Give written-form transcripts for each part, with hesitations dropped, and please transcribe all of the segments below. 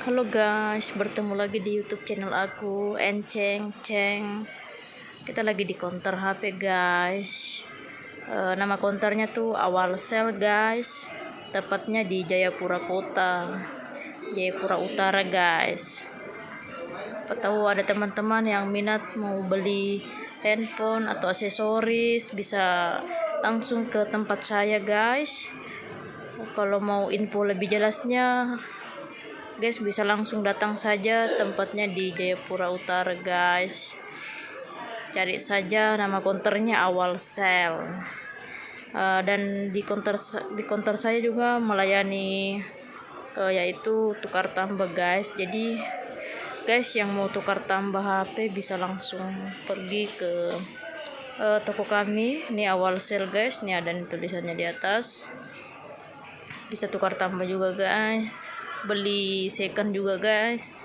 Halo guys, bertemu lagi di YouTube channel aku, Enceng Ceng. Kita lagi di counter HP guys. Nama counternya tuh Awal Sel guys. Tepatnya di Jayapura Kota, Jayapura Utara guys. Siapa tahu ada teman-teman yang minat mau beli handphone atau aksesoris, bisa langsung ke tempat saya guys. Kalau mau info lebih jelasnya guys, bisa langsung datang saja, tempatnya di Jayapura Utara guys. Cari saja nama counternya Awal Sel. Dan di counter saya juga melayani yaitu tukar tambah guys. Jadi guys yang mau tukar tambah HP bisa langsung pergi ke toko kami. Ini Awal Sel guys, ini ada tulisannya di atas. Bisa tukar tambah juga guys, beli second juga guys,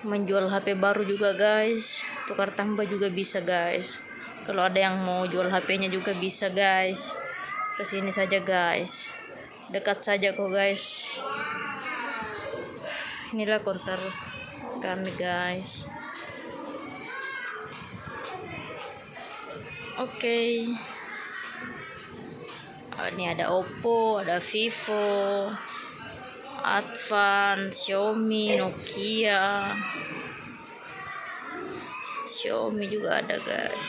menjual HP baru juga guys, tukar tambah juga bisa guys. Kalau ada yang mau jual HP-nya juga bisa guys, kesini saja guys, dekat saja kok guys. Inilah counter kami guys. Oke. Ini ada Oppo, ada Vivo, Advance, Xiaomi, Nokia, Xiaomi juga ada guys.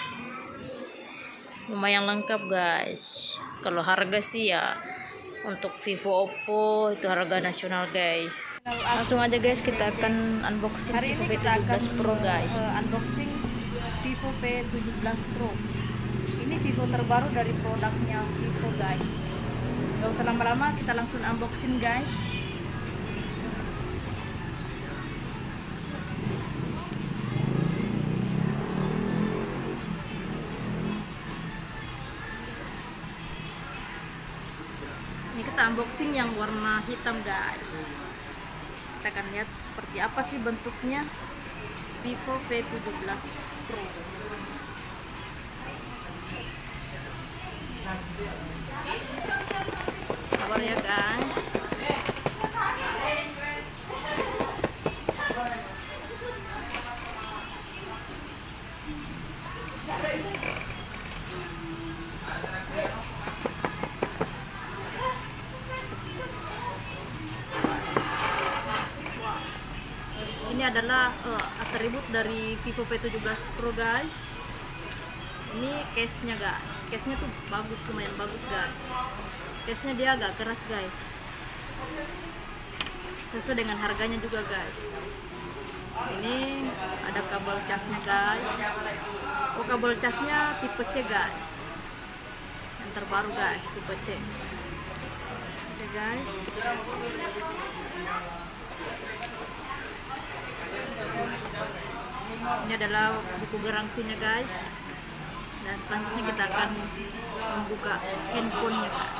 Lumayan lengkap guys. Kalau harga sih ya untuk Vivo, Oppo itu harga nasional guys. Langsung aja guys, kita akan unboxing hari Vivo ini kita V17 akan Pro guys. Unboxing Vivo V17 Pro. Ini Vivo terbaru dari produknya Vivo guys. Gak usah lama-lama, kita langsung unboxing guys. Ini kita unboxing yang warna hitam guys. Kita akan lihat seperti apa sih bentuknya Vivo V17 Pro. Sabar ya guys. Ini adalah atribut dari Vivo V17 Pro guys. Ini case-nya guys. Case-nya tuh bagus, lumayan bagus guys. Case-nya dia agak keras guys. Sesuai dengan harganya juga guys. Ini ada kabel casnya guys. Oh, kabel casnya tipe C guys. Yang terbaru guys, tipe C. Oke guys. Ini adalah buku garansinya guys. Dan selanjutnya kita akan membuka handphonenya guys.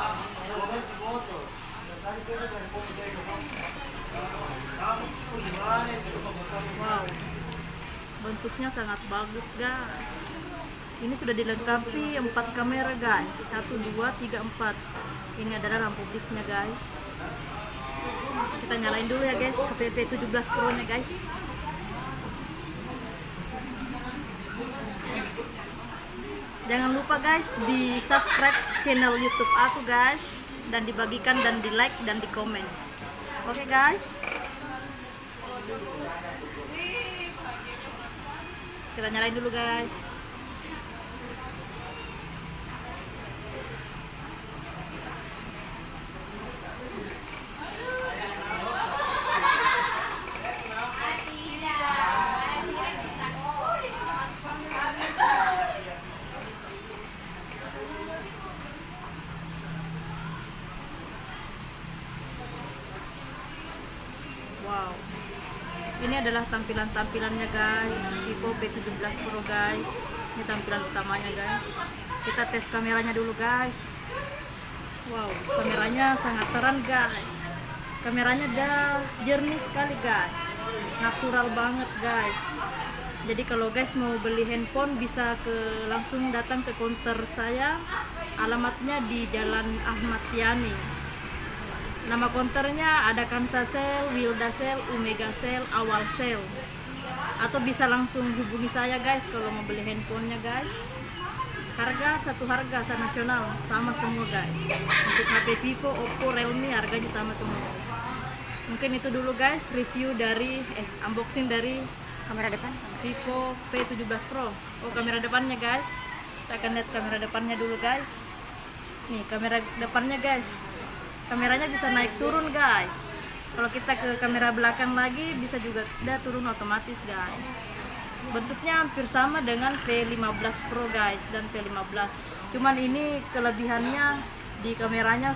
Wow, bentuknya sangat bagus guys. Ini sudah dilengkapi 4 kamera guys, 1, 2, 3, 4. Ini adalah lampu bisnya guys. Kita nyalain dulu ya guys HP V17 Pro nya guys. Jangan lupa guys di subscribe channel YouTube aku guys, dan dibagikan dan di like dan di komen. Oke guys. Kita nyalain dulu guys. Wow, ini adalah tampilannya guys, Vivo V17 Pro guys. Ini tampilan utamanya guys. Kita tes kameranya dulu guys. Wow, kameranya sangat terang guys. Kameranya dah jernih sekali guys, natural banget guys. Jadi kalau guys mau beli handphone bisa langsung datang ke counter saya. Alamatnya di Jalan Ahmad Yani. Nama konternya ada Kansa Cell, Wilda Cell, Omega Cell, Awal Cell. Atau bisa langsung hubungi saya guys kalau mau beli handphonenya guys. Satu harga nasional, sama semua guys. Untuk HP Vivo, Oppo, Realme harganya sama semua. Mungkin itu dulu guys review dari unboxing dari Kamera depan. Vivo V17 Pro. Oh, kamera depannya guys. Kita akan lihat kamera depannya dulu guys. Nih kamera depannya guys. Kameranya bisa naik turun guys. Kalau kita ke kamera belakang lagi bisa juga dia turun otomatis guys. Bentuknya hampir sama dengan V15 Pro guys dan V15. Cuman ini kelebihannya di kameranya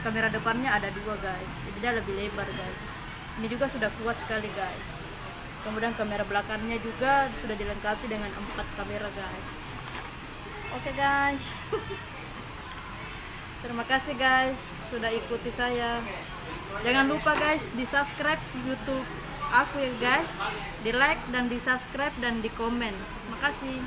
kamera depannya ada 2 guys. Jadi dia lebih lebar guys. Ini juga sudah kuat sekali guys. Kemudian kamera belakangnya juga sudah dilengkapi dengan 4 kamera guys. Oke guys. Terima kasih guys sudah ikuti saya. Jangan lupa guys di subscribe YouTube aku ya guys, di like dan di subscribe dan di komen. Makasih.